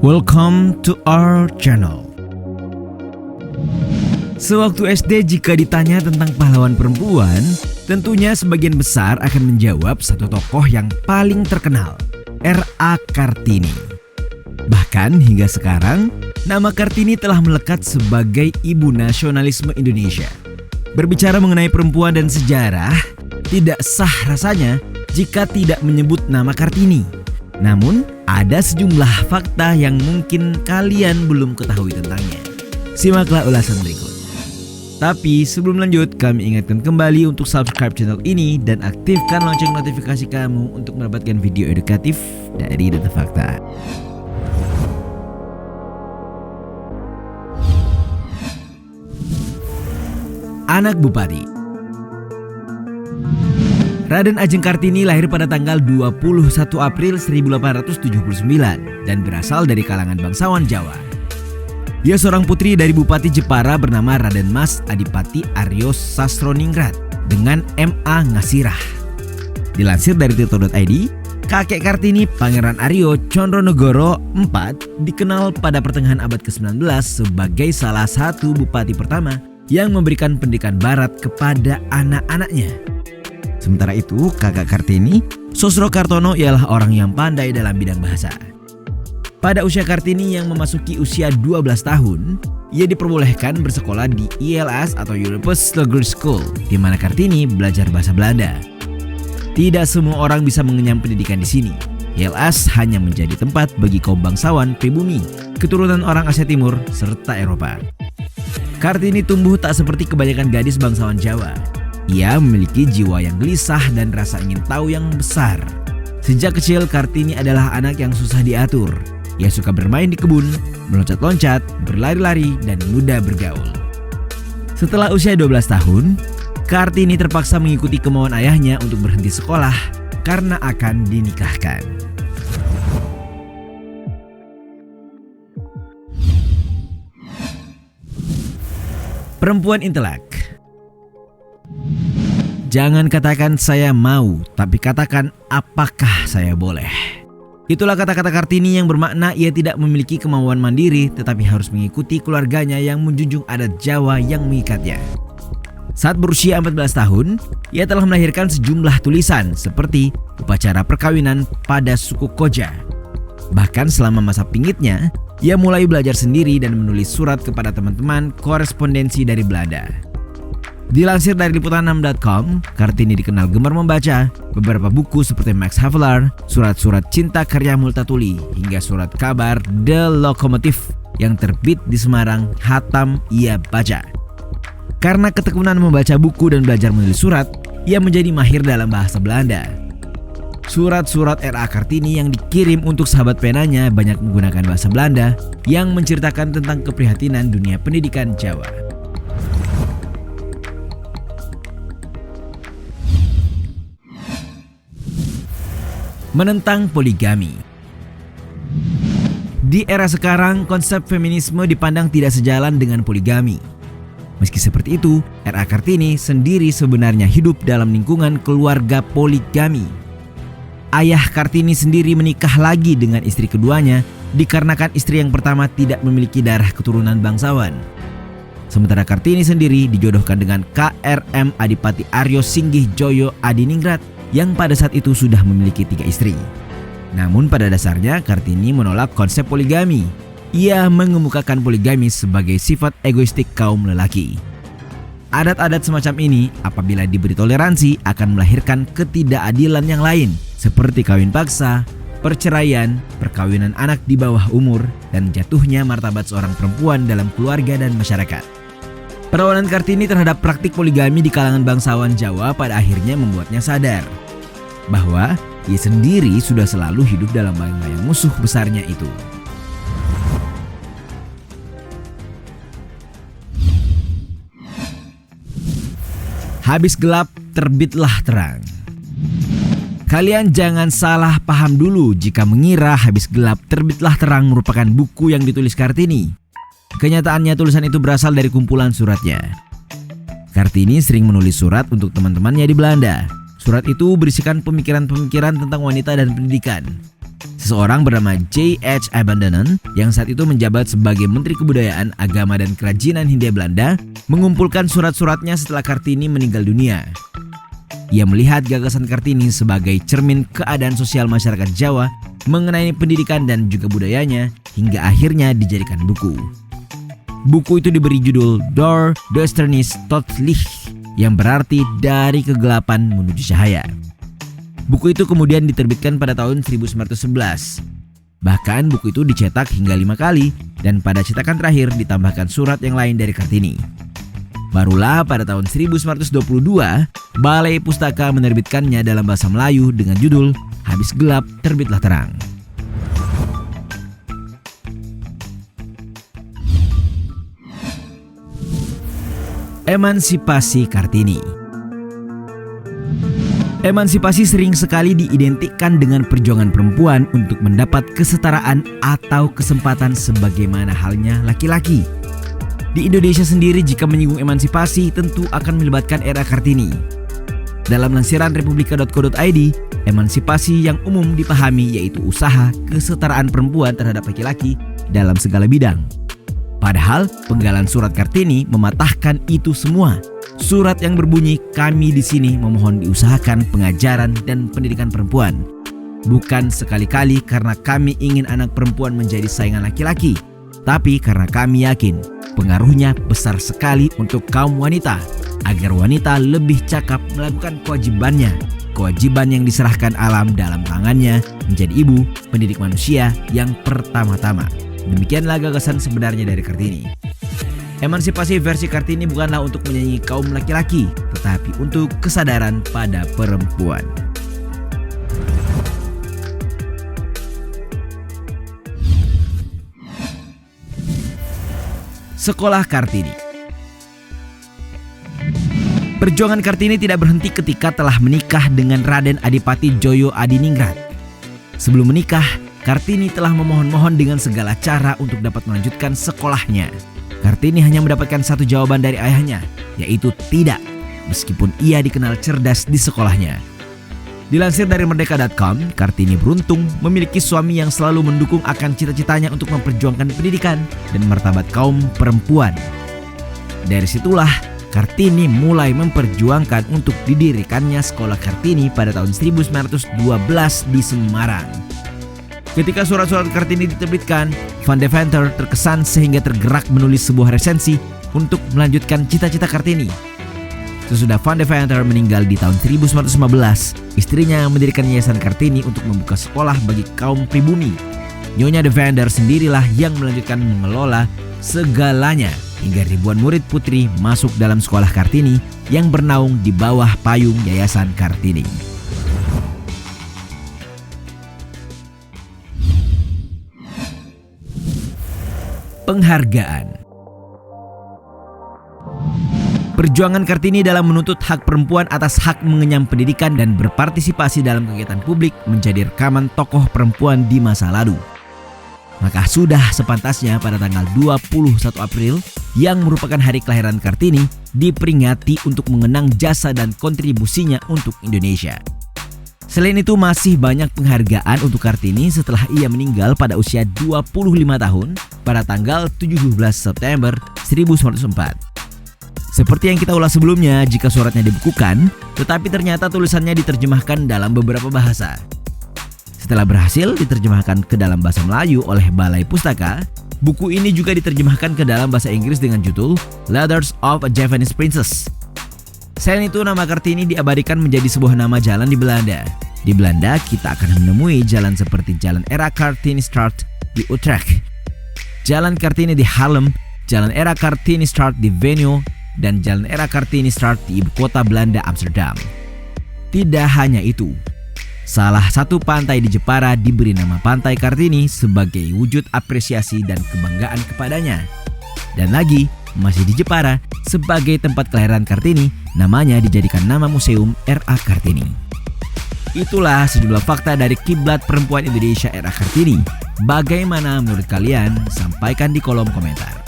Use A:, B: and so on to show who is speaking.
A: Welcome to our channel. Sewaktu SD jika ditanya tentang pahlawan perempuan, tentunya sebagian besar akan menjawab satu tokoh yang paling terkenal, R.A. Kartini. Bahkan hingga sekarang, nama Kartini telah melekat sebagai ibu nasionalisme Indonesia. Berbicara mengenai perempuan dan sejarah, tidak sah rasanya jika tidak menyebut nama Kartini. Namun, ada sejumlah fakta yang mungkin kalian belum ketahui tentangnya. Simaklah ulasan berikut. Tapi sebelum lanjut, kami ingatkan kembali untuk subscribe channel ini dan aktifkan lonceng notifikasi kamu untuk mendapatkan video edukatif dari Data Fakta. Anak Bupati. Raden Ajeng Kartini lahir pada tanggal 21 April 1879 dan berasal dari kalangan bangsawan Jawa. Dia seorang putri dari Bupati Jepara bernama Raden Mas Adipati Aryo Sastroningrat dengan M.A. Ngasirah. Dilansir dari tirto.id, kakek Kartini Pangeran Aryo Condronegoro IV dikenal pada pertengahan abad ke-19 sebagai salah satu bupati pertama yang memberikan pendidikan barat kepada anak-anaknya. Sementara itu, kakak Kartini, Sosro Kartono ialah orang yang pandai dalam bidang bahasa. Pada usia Kartini yang memasuki usia 12 tahun, ia diperbolehkan bersekolah di ILS atau Europees Language School, di mana Kartini belajar bahasa Belanda. Tidak semua orang bisa mengenyam pendidikan di sini. ILS hanya menjadi tempat bagi kaum bangsawan pribumi, keturunan orang Asia Timur, serta Eropa. Kartini tumbuh tak seperti kebanyakan gadis bangsawan Jawa. Ia memiliki jiwa yang gelisah dan rasa ingin tahu yang besar. Sejak kecil, Kartini adalah anak yang susah diatur. Ia suka bermain di kebun, meloncat-loncat, berlari-lari, dan mudah bergaul. Setelah usia 12 tahun, Kartini terpaksa mengikuti kemauan ayahnya untuk berhenti sekolah karena akan dinikahkan. Perempuan intelek. Jangan katakan saya mau, tapi katakan apakah saya boleh. Itulah kata-kata Kartini yang bermakna ia tidak memiliki kemauan mandiri tetapi harus mengikuti keluarganya yang menjunjung adat Jawa yang mengikatnya. Saat berusia 14 tahun, ia telah melahirkan sejumlah tulisan seperti upacara perkawinan pada suku Koja. Bahkan selama masa pingitnya, ia mulai belajar sendiri dan menulis surat kepada teman-teman korespondensi dari Belanda. Dilansir dari liputan6.com, Kartini dikenal gemar membaca beberapa buku seperti Max Havelaar, surat-surat cinta karya Multatuli, hingga surat kabar The Lokomotif yang terbit di Semarang hatam ia baca. Karena ketekunan membaca buku dan belajar menulis surat, ia menjadi mahir dalam bahasa Belanda. Surat-surat R.A. Kartini yang dikirim untuk sahabat penanya banyak menggunakan bahasa Belanda yang menceritakan tentang keprihatinan dunia pendidikan Jawa. Menentang poligami. Di era sekarang, konsep feminisme dipandang tidak sejalan dengan poligami. Meski seperti itu, R.A. Kartini sendiri sebenarnya hidup dalam lingkungan keluarga poligami. Ayah Kartini sendiri menikah lagi dengan istri keduanya dikarenakan istri yang pertama tidak memiliki darah keturunan bangsawan. Sementara Kartini sendiri dijodohkan dengan K.R.M. Adipati Aryo Singgih Joyo Adiningrat yang pada saat itu sudah memiliki 3 istri. Namun pada dasarnya Kartini menolak konsep poligami. Ia mengemukakan poligami sebagai sifat egoistik kaum lelaki. Adat-adat semacam ini apabila diberi toleransi akan melahirkan ketidakadilan yang lain seperti kawin paksa, perceraian, perkawinan anak di bawah umur, dan jatuhnya martabat seorang perempuan dalam keluarga dan masyarakat. Perlawanan Kartini terhadap praktik poligami di kalangan bangsawan Jawa pada akhirnya membuatnya sadar bahwa ia sendiri sudah selalu hidup dalam bayang-bayang musuh besarnya itu. Habis gelap, terbitlah terang. Kalian jangan salah paham dulu jika mengira Habis Gelap Terbitlah Terang merupakan buku yang ditulis Kartini. Kenyataannya tulisan itu berasal dari kumpulan suratnya. Kartini sering menulis surat untuk teman-temannya di Belanda. Surat itu berisikan pemikiran-pemikiran tentang wanita dan pendidikan. Seseorang bernama J.H. Abandonen yang saat itu menjabat sebagai Menteri Kebudayaan, Agama dan Kerajinan Hindia Belanda mengumpulkan surat-suratnya setelah Kartini meninggal dunia. Ia melihat gagasan Kartini sebagai cermin keadaan sosial masyarakat Jawa mengenai pendidikan dan juga budayanya hingga akhirnya dijadikan buku. Buku itu diberi judul Door Duisternis tot Licht yang berarti dari kegelapan menuju cahaya. Buku itu kemudian diterbitkan pada tahun 1911. Bahkan buku itu dicetak hingga 5 kali dan pada cetakan terakhir ditambahkan surat yang lain dari Kartini. Barulah pada tahun 1922, Balai Pustaka menerbitkannya dalam bahasa Melayu dengan judul Habis Gelap Terbitlah Terang. Emansipasi Kartini. Emansipasi sering sekali diidentikan dengan perjuangan perempuan untuk mendapat kesetaraan atau kesempatan sebagaimana halnya laki-laki. Di Indonesia sendiri jika menyinggung emansipasi tentu akan melibatkan era Kartini. Dalam lansiran republika.co.id, emansipasi yang umum dipahami yaitu usaha kesetaraan perempuan terhadap laki-laki dalam segala bidang. Padahal penggalan surat Kartini mematahkan itu semua. Surat yang berbunyi, kami di sini memohon diusahakan pengajaran dan pendidikan perempuan. Bukan sekali-kali karena kami ingin anak perempuan menjadi saingan laki-laki, tapi karena kami yakin pengaruhnya besar sekali untuk kaum wanita, agar wanita lebih cakap melakukan kewajibannya. Kewajiban yang diserahkan alam dalam tangannya menjadi ibu, pendidik manusia yang pertama-tama. Demikianlah gagasan sebenarnya dari Kartini. Emansipasi versi Kartini bukanlah untuk menyanyi kaum laki-laki, tetapi untuk kesadaran pada perempuan. Sekolah Kartini. Perjuangan Kartini tidak berhenti ketika telah menikah dengan Raden Adipati Djoyo Adiningrat. Sebelum menikah, Kartini telah memohon-mohon dengan segala cara untuk dapat melanjutkan sekolahnya. Kartini hanya mendapatkan satu jawaban dari ayahnya, yaitu tidak, meskipun ia dikenal cerdas di sekolahnya. Dilansir dari Merdeka.com, Kartini beruntung memiliki suami yang selalu mendukung akan cita-citanya untuk memperjuangkan pendidikan dan martabat kaum perempuan. Dari situlah Kartini mulai memperjuangkan untuk didirikannya Sekolah Kartini pada tahun 1912 di Semarang. Ketika surat-surat Kartini diterbitkan, Van Deventer terkesan sehingga tergerak menulis sebuah resensi untuk melanjutkan cita-cita Kartini. Sesudah Van Deventer meninggal di tahun 1915, istrinya mendirikan Yayasan Kartini untuk membuka sekolah bagi kaum pribumi. Nyonya Deventer sendirilah yang melanjutkan mengelola segalanya hingga ribuan murid putri masuk dalam sekolah Kartini yang bernaung di bawah payung Yayasan Kartini. Penghargaan. Perjuangan Kartini dalam menuntut hak perempuan atas hak mengenyam pendidikan dan berpartisipasi dalam kegiatan publik menjadi rekaman tokoh perempuan di masa lalu. Maka sudah sepantasnya pada tanggal 21 April yang merupakan hari kelahiran Kartini diperingati untuk mengenang jasa dan kontribusinya untuk Indonesia. Selain itu masih banyak penghargaan untuk Kartini setelah ia meninggal pada usia 25 tahun pada tanggal 17 September 1904. Seperti yang kita ulas sebelumnya, jika suratnya dibukukan, tetapi ternyata tulisannya diterjemahkan dalam beberapa bahasa. Setelah berhasil diterjemahkan ke dalam bahasa Melayu oleh Balai Pustaka, buku ini juga diterjemahkan ke dalam bahasa Inggris dengan judul Letters of a Javanese Princess. Selain itu, nama Kartini diabadikan menjadi sebuah nama jalan di Belanda. Di Belanda, kita akan menemui jalan seperti Jalan Era Kartinistraat di Utrecht, Jalan Kartini di Haarlem, Jalan Era Kartinistraat di Venlo, dan Jalan Era Kartinistraat di ibu kota Belanda Amsterdam. Tidak hanya itu, salah satu pantai di Jepara diberi nama Pantai Kartini sebagai wujud apresiasi dan kebanggaan kepadanya. Dan lagi, masih di Jepara, sebagai tempat kelahiran Kartini, namanya dijadikan nama Museum R.A. Kartini. Itulah sejumlah fakta dari kiblat perempuan Indonesia era Kartini. Bagaimana menurut kalian? Sampaikan di kolom komentar.